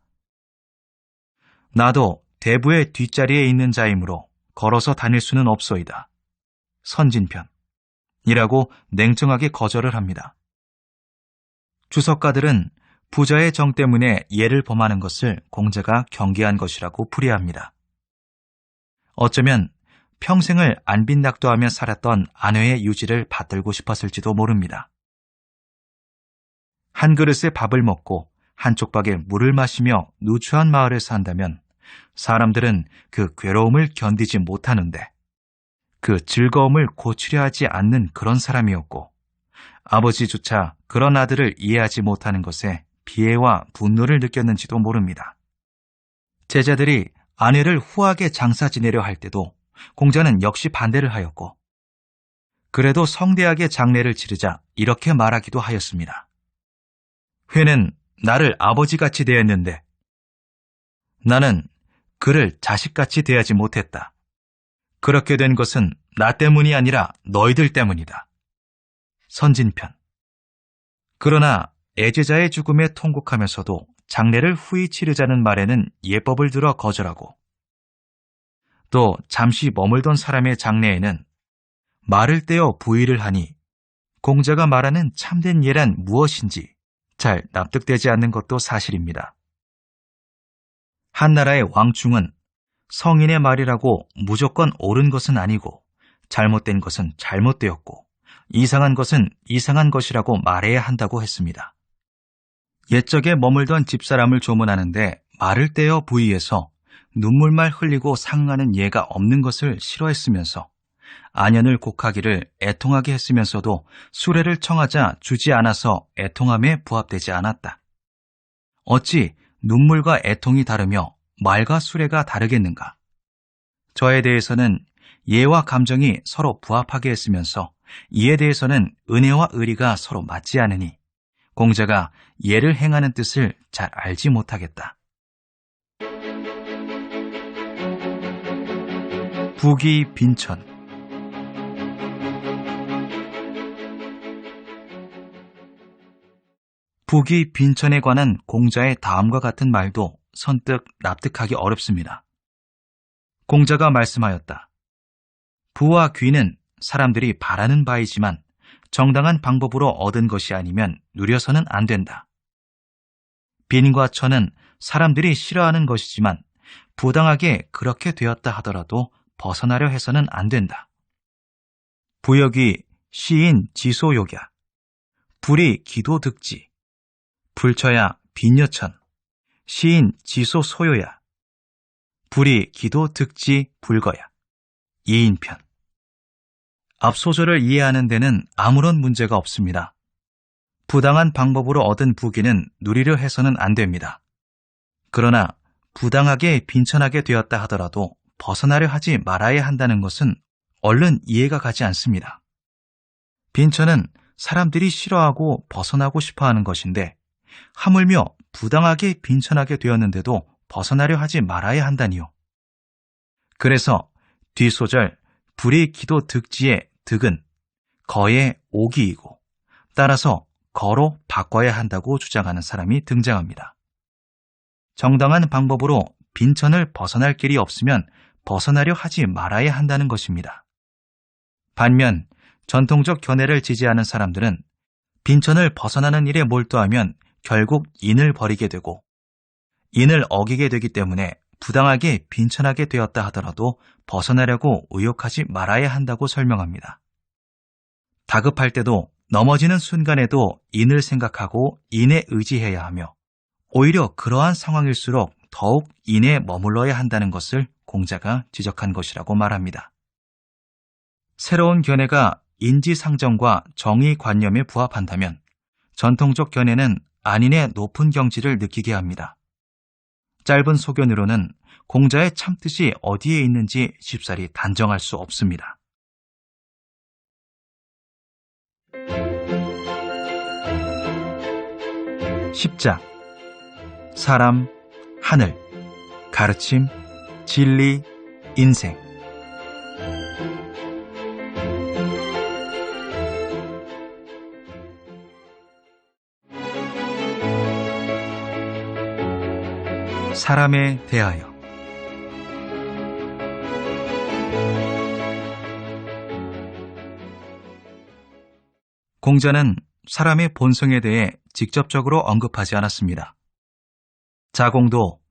나도 대부의 뒷자리에 있는 자이므로 걸어서 다닐 수는 없소이다. 선진편 이라고 냉정하게 거절을 합니다. 주석가들은 부자의 정 때문에 예를 범하는 것을 공자가 경계한 것이라고 풀이합니다. 어쩌면 평생을 안빈낙도하며 살았던 아내의 유지를 받들고 싶었을지도 모릅니다. 한 그릇에 밥을 먹고 한 촉박에 물을 마시며 누추한 마을에 산다면 사람들은 그 괴로움을 견디지 못하는데 그 즐거움을 고치려 하지 않는 그런 사람이었고 아버지조차 그런 아들을 이해하지 못하는 것에 비애와 분노를 느꼈는지도 모릅니다. 제자들이 아내를 후하게 장사 지내려 할 때도 공자는 역시 반대를 하였고 그래도 성대하게 장례를 치르자 이렇게 말하기도 하였습니다. 회는 나를 아버지같이 대했는데 나는 그를 자식같이 대하지 못했다. 그렇게 된 것은 나 때문이 아니라 너희들 때문이다. 선진편 그러나 애제자의 죽음에 통곡하면서도 장례를 후히 치르자는 말에는 예법을 들어 거절하고 또 잠시 머물던 사람의 장례에는 말을 떼어 부의를 하니 공자가 말하는 참된 예란 무엇인지 잘 납득되지 않는 것도 사실입니다. 한나라의 왕충은 성인의 말이라고 무조건 옳은 것은 아니고 잘못된 것은 잘못되었고 이상한 것은 이상한 것이라고 말해야 한다고 했습니다. 옛적에 머물던 집사람을 조문하는데 말을 떼어 부의해서 눈물만 흘리고 상응하는 예가 없는 것을 싫어했으면서 안연을 곡하기를 애통하게 했으면서도 수레를 청하자 주지 않아서 애통함에 부합되지 않았다. 어찌 눈물과 애통이 다르며 말과 수레가 다르겠는가? 저에 대해서는 예와 감정이 서로 부합하게 했으면서 이에 대해서는 은혜와 의리가 서로 맞지 않으니 공자가 예를 행하는 뜻을 잘 알지 못하겠다. 부기 빈천 부기 빈천에 관한 공자의 다음과 같은 말도 선뜻 납득하기 어렵습니다. 공자가 말씀하였다. 부와 귀는 사람들이 바라는 바이지만 정당한 방법으로 얻은 것이 아니면 누려서는 안 된다. 빈과 천은 사람들이 싫어하는 것이지만 부당하게 그렇게 되었다 하더라도 벗어나려 해서는 안 된다. 부역이 시인 지소욕야, 불이 기도득지, 불처야 빈여천, 시인 지소소요야, 불이 기도득지 불거야. 이인편. 앞 소절을 이해하는 데는 아무런 문제가 없습니다. 부당한 방법으로 얻은 부귀는 누리려 해서는 안 됩니다. 그러나 부당하게 빈천하게 되었다 하더라도 벗어나려 하지 말아야 한다는 것은 얼른 이해가 가지 않습니다. 빈천은 사람들이 싫어하고 벗어나고 싶어하는 것인데 하물며 부당하게 빈천하게 되었는데도 벗어나려 하지 말아야 한다니요. 그래서 뒷소절 불이 기도 득지의 득은 거의 오기이고 따라서 거로 바꿔야 한다고 주장하는 사람이 등장합니다. 정당한 방법으로 빈천을 벗어날 길이 없으면 벗어나려 하지 말아야 한다는 것입니다. 반면 전통적 견해를 지지하는 사람들은 빈천을 벗어나는 일에 몰두하면 결국 인을 버리게 되고 인을 어기게 되기 때문에 부당하게 빈천하게 되었다 하더라도 벗어나려고 의욕하지 말아야 한다고 설명합니다. 다급할 때도 넘어지는 순간에도 인을 생각하고 인에 의지해야 하며 오히려 그러한 상황일수록 더욱 인에 머물러야 한다는 것을 공자가 지적한 것이라고 말합니다. 새로운 견해가 인지상정과 정의관념에 부합한다면 전통적 견해는 안인의 높은 경지를 느끼게 합니다. 짧은 소견으로는 공자의 참뜻이 어디에 있는지 쉽사리 단정할 수 없습니다. 10장 사람, 하늘, 가르침, 진리, 인생. 사람에 대하여. 공자는 사람의 본성에 대해 직접적으로 언급하지 않았습니다. 자공도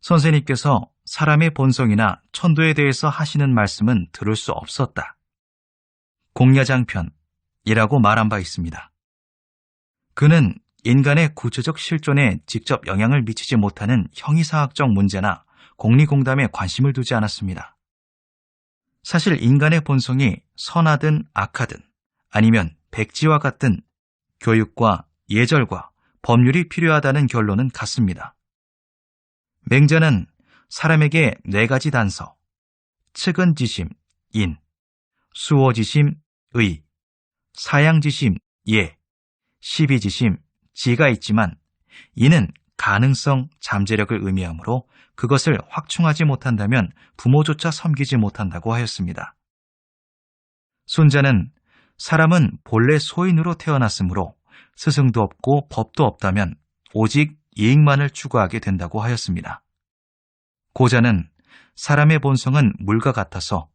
선생님께서 사람의 본성이나 천도에 대해서 하시는 말씀은 들을 수 없었다. 공야장편이라고 말한 바 있습니다. 그는 인간의 구체적 실존에 직접 영향을 미치지 못하는 형이사학적 문제나 공리공담에 관심을 두지 않았습니다. 사실 인간의 본성이 선하든 악하든 아니면 백지와 같든 교육과 예절과 법률이 필요하다는 결론은 같습니다. 맹자는 사람에게 4가지 단서, 측은지심, 인, 수호지심, 의, 사양지심, 예, 시비지심, 지가 있지만 이는 가능성, 잠재력을 의미하므로 그것을 확충하지 못한다면 부모조차 섬기지 못한다고 하였습니다. 순자는 사람은 본래 소인으로 태어났으므로 스승도 없고 법도 없다면 오직 이익만을 추구하게 된다고 하였습니다. 고자는 사람의 본성은 물과 같아서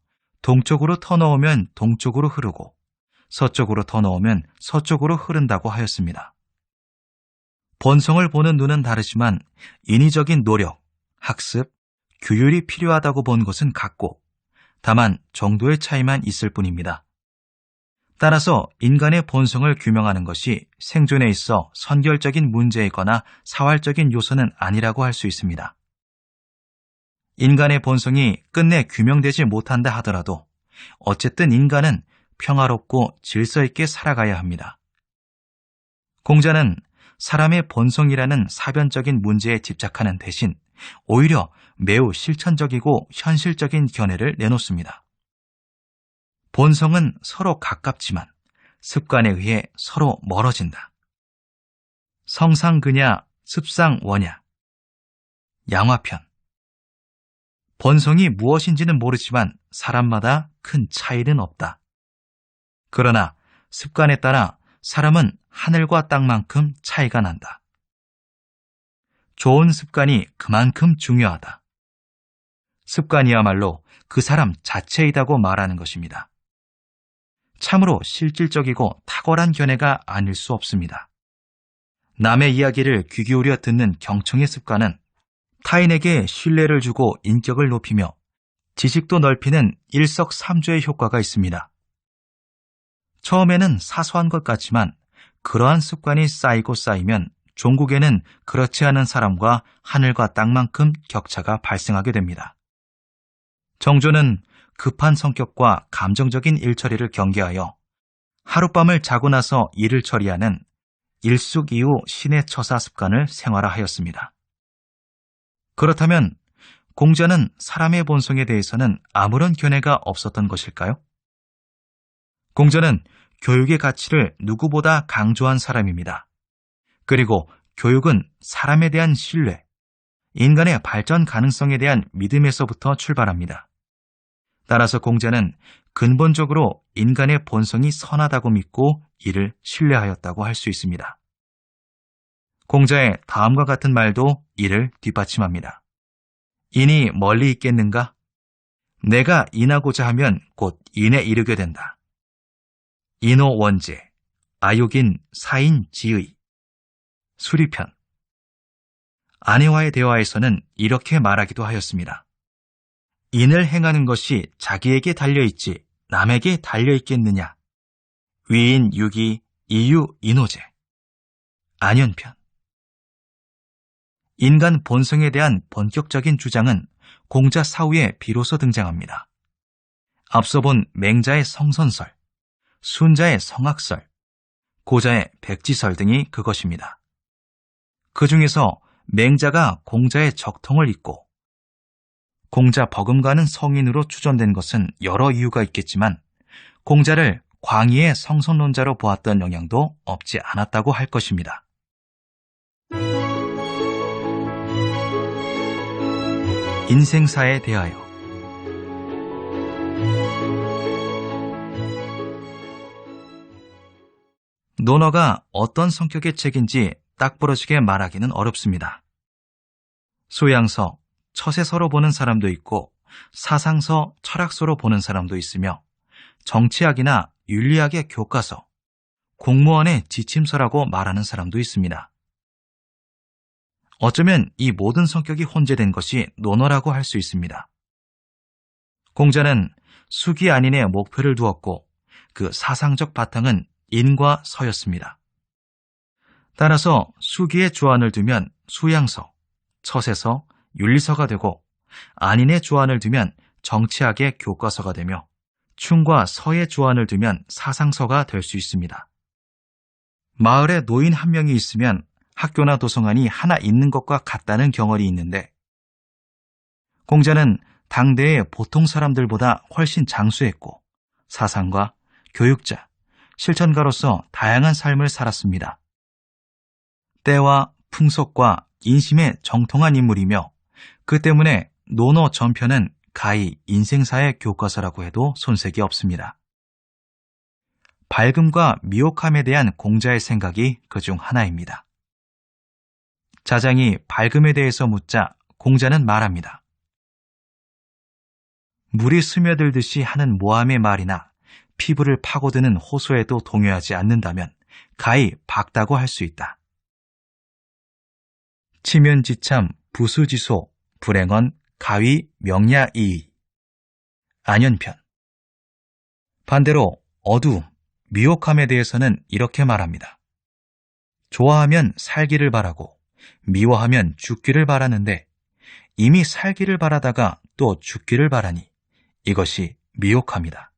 동쪽으로 터넣으면 동쪽으로 흐르고 서쪽으로 터넣으면 서쪽으로 흐른다고 하였습니다. 본성을 보는 눈은 다르지만 인위적인 노력, 학습, 규율이 필요하다고 본 것은 같고 다만 정도의 차이만 있을 뿐입니다. 따라서 인간의 본성을 규명하는 것이 생존에 있어 선결적인 문제이거나 사활적인 요소는 아니라고 할 수 있습니다. 인간의 본성이 끝내 규명되지 못한다 하더라도 어쨌든 인간은 평화롭고 질서 있게 살아가야 합니다. 공자는 사람의 본성이라는 사변적인 문제에 집착하는 대신 오히려 매우 실천적이고 현실적인 견해를 내놓습니다. 본성은 서로 가깝지만 습관에 의해 서로 멀어진다. 성상그냐, 습상원야. 양화편. 본성이 무엇인지는 모르지만 사람마다 큰 차이는 없다. 그러나 습관에 따라 사람은 하늘과 땅만큼 차이가 난다. 좋은 습관이 그만큼 중요하다. 습관이야말로 그 사람 자체이다고 말하는 것입니다. 참으로 실질적이고 탁월한 견해가 아닐 수 없습니다. 남의 이야기를 귀 기울여 듣는 경청의 습관은 타인에게 신뢰를 주고 인격을 높이며 지식도 넓히는 일석삼조의 효과가 있습니다. 처음에는 사소한 것 같지만 그러한 습관이 쌓이고 쌓이면 종국에는 그렇지 않은 사람과 하늘과 땅만큼 격차가 발생하게 됩니다. 정조는 급한 성격과 감정적인 일처리를 경계하여 하룻밤을 자고 나서 일을 처리하는 일숙 이후 신의 처사 습관을 생활화하였습니다. 그렇다면 공자는 사람의 본성에 대해서는 아무런 견해가 없었던 것일까요? 공자는 교육의 가치를 누구보다 강조한 사람입니다. 그리고 교육은 사람에 대한 신뢰, 인간의 발전 가능성에 대한 믿음에서부터 출발합니다. 따라서 공자는 근본적으로 인간의 본성이 선하다고 믿고 이를 신뢰하였다고 할 수 있습니다. 공자의 다음과 같은 말도 이를 뒷받침합니다. 인이 멀리 있겠는가? 내가 인하고자 하면 곧 인에 이르게 된다. 인호 원제, 아육인 사인 지의. 수리편. 아내와의 대화에서는 이렇게 말하기도 하였습니다. 인을 행하는 것이 자기에게 달려있지 남에게 달려있겠느냐. 위인 유기 이유 인호제. 안연편. 인간 본성에 대한 본격적인 주장은 공자 사후에 비로소 등장합니다. 앞서 본 맹자의 성선설, 순자의 성악설, 고자의 백지설 등이 그것입니다. 그 중에서 맹자가 공자의 적통을 잇고 공자 버금가는 성인으로 추존된 것은 여러 이유가 있겠지만 공자를 광의의 성선론자로 보았던 영향도 없지 않았다고 할 것입니다. 인생사에 대하여. 논어가 어떤 성격의 책인지 딱 부러지게 말하기는 어렵습니다. 소양서, 처세서로 보는 사람도 있고 사상서, 철학서로 보는 사람도 있으며 정치학이나 윤리학의 교과서, 공무원의 지침서라고 말하는 사람도 있습니다. 어쩌면 이 모든 성격이 혼재된 것이 논어라고 할 수 있습니다. 공자는 수기 안인의 목표를 두었고 그 사상적 바탕은 인과 서였습니다. 따라서 수기의 주안을 두면 수양서, 처세서, 윤리서가 되고 안인의 주안을 두면 정치학의 교과서가 되며 충과 서의 주안을 두면 사상서가 될 수 있습니다. 마을에 노인 한 명이 있으면 학교나 도서관이 하나 있는 것과 같다는 경언이 있는데 공자는 당대의 보통 사람들보다 훨씬 장수했고 사상가, 교육자, 실천가로서 다양한 삶을 살았습니다. 때와 풍속과 인심에 정통한 인물이며 그 때문에 논어 전편은 가히 인생사의 교과서라고 해도 손색이 없습니다. 밝음과 미혹함에 대한 공자의 생각이 그중 하나입니다. 자장이 밝음에 대해서 묻자 공자는 말합니다. 물이 스며들듯이 하는 모함의 말이나 피부를 파고드는 호소에도 동요하지 않는다면 가히 밝다고 할 수 있다. 치면지참, 부수지소, 불행언, 가위, 명야이의. 안연편. 반대로 어두움, 미혹함에 대해서는 이렇게 말합니다. 좋아하면 살기를 바라고 미워하면 죽기를 바라는데 이미 살기를 바라다가 또 죽기를 바라니 이것이 미혹함이다.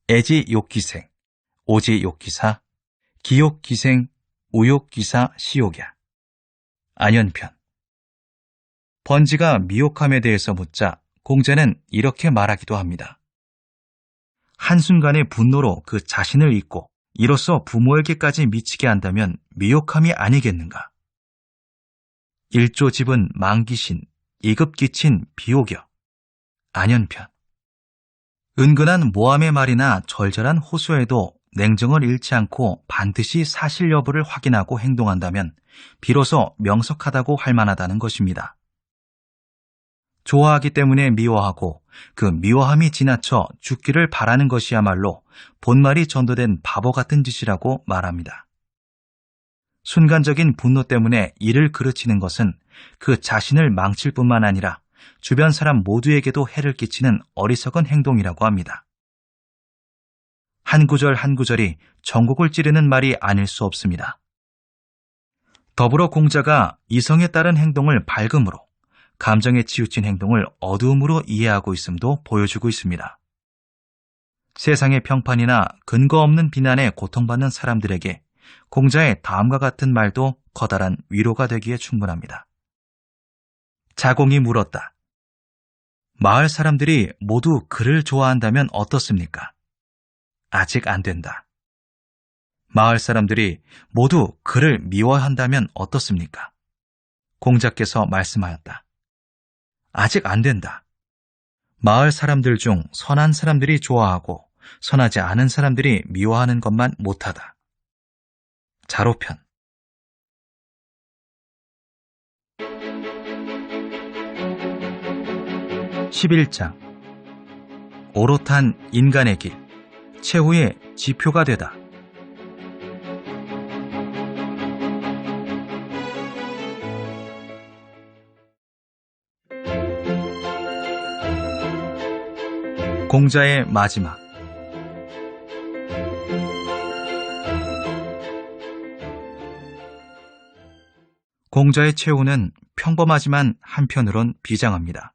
애지욕기생, 오지욕기사, 기욕기생, 우욕기사 시욕이야. 안연편. 번지가 미혹함에 대해서 묻자 공자는 이렇게 말하기도 합니다. 한순간의 분노로 그 자신을 잊고 이로써 부모에게까지 미치게 한다면 미혹함이 아니겠는가. 일조집은 망기신, 이급기친 비옥여. 안연편. 은근한 모함의 말이나 절절한 호소에도 냉정을 잃지 않고 반드시 사실 여부를 확인하고 행동한다면 비로소 명석하다고 할 만하다는 것입니다. 좋아하기 때문에 미워하고 그 미워함이 지나쳐 죽기를 바라는 것이야말로 본말이 전도된 바보 같은 짓이라고 말합니다. 순간적인 분노 때문에 이를 그르치는 것은 그 자신을 망칠 뿐만 아니라 주변 사람 모두에게도 해를 끼치는 어리석은 행동이라고 합니다. 한 구절 한 구절이 전곡을 찌르는 말이 아닐 수 없습니다. 더불어 공자가 이성에 따른 행동을 밝음으로 감정에 치우친 행동을 어두움으로 이해하고 있음도 보여주고 있습니다. 세상의 평판이나 근거 없는 비난에 고통받는 사람들에게 공자의 다음과 같은 말도 커다란 위로가 되기에 충분합니다. 자공이 물었다. 마을 사람들이 모두 그를 좋아한다면 어떻습니까? 아직 안 된다. 마을 사람들이 모두 그를 미워한다면 어떻습니까? 공자께서 말씀하였다. 아직 안 된다. 마을 사람들 중 선한 사람들이 좋아하고 선하지 않은 사람들이 미워하는 것만 못하다. 자로편. 11장. 오롯한 인간의 길, 최후의 지표가 되다. 공자의 마지막. 공자의 최후는 평범하지만 한편으론 비장합니다.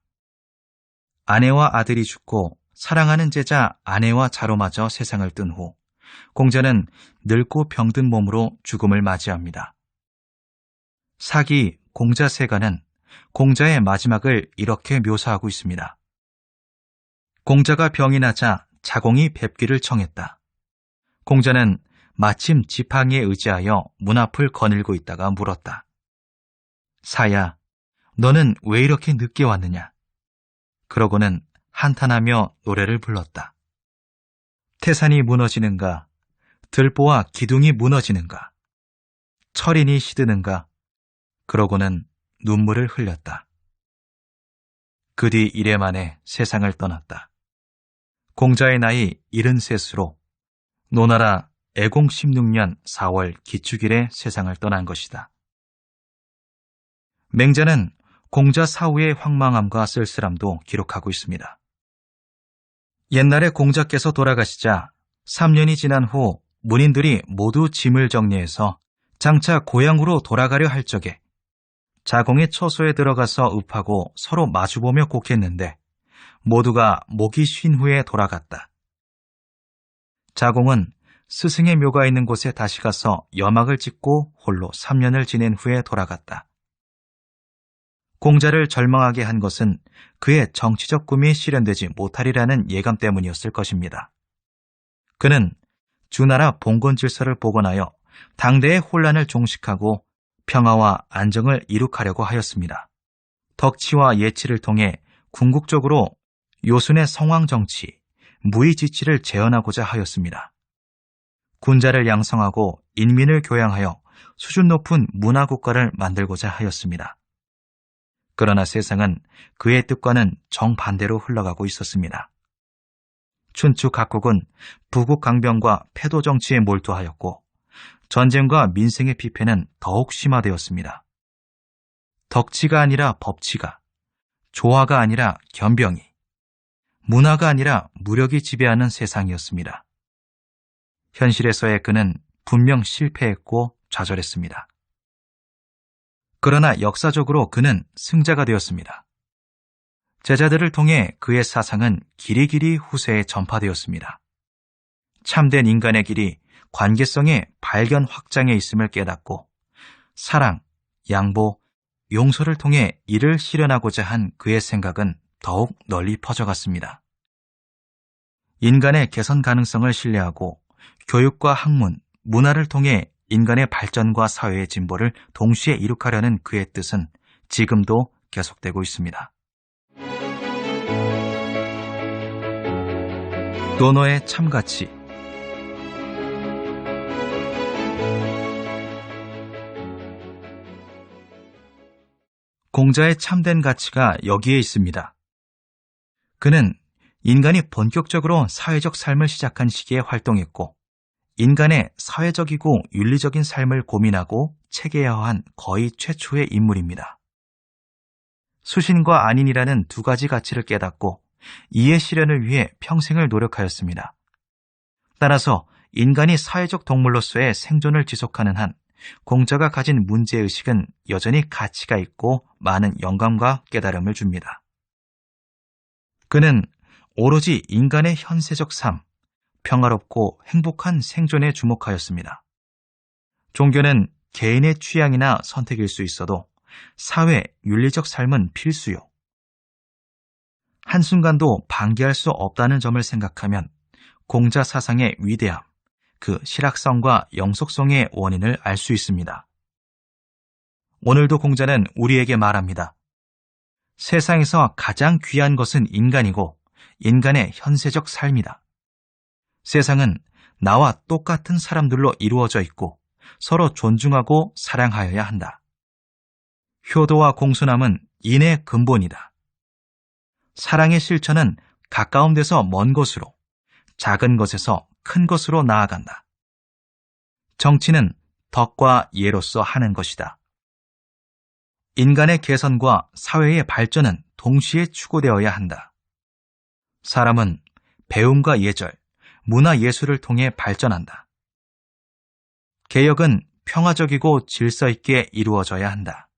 아내와 아들이 죽고 사랑하는 제자 아내와 자로마저 세상을 뜬 후 공자는 늙고 병든 몸으로 죽음을 맞이합니다. 사기 공자세가는 공자의 마지막을 이렇게 묘사하고 있습니다. 공자가 병이 나자 자공이 뵙기를 청했다. 공자는 마침 지팡이에 의지하여 문 앞을 거닐고 있다가 물었다. 사야, 너는 왜 이렇게 늦게 왔느냐? 그러고는 한탄하며 노래를 불렀다. 태산이 무너지는가? 들보와 기둥이 무너지는가? 철인이 시드는가? 그러고는 눈물을 흘렸다. 그 뒤 이래 만에 세상을 떠났다. 공자의 나이 73으로 노나라 애공 16년 4월 기축일에 세상을 떠난 것이다. 맹자는 공자 사후의 황망함과 쓸쓸함도 기록하고 있습니다. 옛날에 공자께서 돌아가시자 3년이 지난 후 문인들이 모두 짐을 정리해서 장차 고향으로 돌아가려 할 적에 자공의 처소에 들어가서 읍하고 서로 마주보며 곡했는데 모두가 목이 쉰 후에 돌아갔다. 자공은 스승의 묘가 있는 곳에 다시 가서 염악을 짓고 홀로 3년을 지낸 후에 돌아갔다. 공자를 절망하게 한 것은 그의 정치적 꿈이 실현되지 못하리라는 예감 때문이었을 것입니다. 그는 주나라 봉건 질서를 복원하여 당대의 혼란을 종식하고 평화와 안정을 이룩하려고 하였습니다. 덕치와 예치를 통해 궁극적으로 요순의 성왕 정치, 무의지치를 재현하고자 하였습니다. 군자를 양성하고 인민을 교양하여 수준 높은 문화국가를 만들고자 하였습니다. 그러나 세상은 그의 뜻과는 정반대로 흘러가고 있었습니다. 춘추 각국은 부국 강병과 패도 정치에 몰두하였고 전쟁과 민생의 피폐는 더욱 심화되었습니다. 덕치가 아니라 법치가, 조화가 아니라 겸병이, 문화가 아니라 무력이 지배하는 세상이었습니다. 현실에서의 그는 분명 실패했고 좌절했습니다. 그러나 역사적으로 그는 승자가 되었습니다. 제자들을 통해 그의 사상은 길이길이 후세에 전파되었습니다. 참된 인간의 길이 관계성의 발견 확장에 있음을 깨닫고 사랑, 양보, 용서를 통해 이를 실현하고자 한 그의 생각은 더욱 널리 퍼져갔습니다. 인간의 개선 가능성을 신뢰하고 교육과 학문, 문화를 통해 인간의 발전과 사회의 진보를 동시에 이룩하려는 그의 뜻은 지금도 계속되고 있습니다. 논어의 참가치. 공자의 참된 가치가 여기에 있습니다. 그는 인간이 본격적으로 사회적 삶을 시작한 시기에 활동했고 인간의 사회적이고 윤리적인 삶을 고민하고 체계화한 거의 최초의 인물입니다. 수신과 안인이라는 두 가지 가치를 깨닫고 이의 실현을 위해 평생을 노력하였습니다. 따라서 인간이 사회적 동물로서의 생존을 지속하는 한 공자가 가진 문제의식은 여전히 가치가 있고 많은 영감과 깨달음을 줍니다. 그는 오로지 인간의 현세적 삶, 평화롭고 행복한 생존에 주목하였습니다. 종교는 개인의 취향이나 선택일 수 있어도 사회, 윤리적 삶은 필수요. 한순간도 방기할 수 없다는 점을 생각하면 공자 사상의 위대함, 그 실학성과 영속성의 원인을 알 수 있습니다. 오늘도 공자는 우리에게 말합니다. 세상에서 가장 귀한 것은 인간이고 인간의 현세적 삶이다. 세상은 나와 똑같은 사람들로 이루어져 있고 서로 존중하고 사랑하여야 한다. 효도와 공손함은 인의 근본이다. 사랑의 실천은 가까운 데서 먼 곳으로, 작은 것에서 큰 것으로 나아간다. 정치는 덕과 예로서 하는 것이다. 인간의 개선과 사회의 발전은 동시에 추구되어야 한다. 사람은 배움과 예절, 문화예술을 통해 발전한다. 개혁은 평화적이고 질서 있게 이루어져야 한다.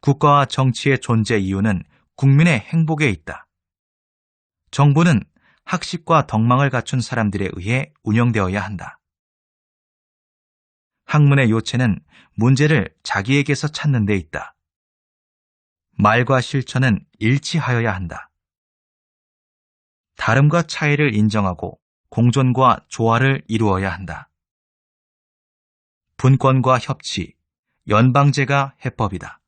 국가와 정치의 존재 이유는 국민의 행복에 있다. 정부는 학식과 덕망을 갖춘 사람들에 의해 운영되어야 한다. 학문의 요체는 문제를 자기에게서 찾는 데 있다. 말과 실천은 일치하여야 한다. 다름과 차이를 인정하고 공존과 조화를 이루어야 한다. 분권과 협치, 연방제가 해법이다.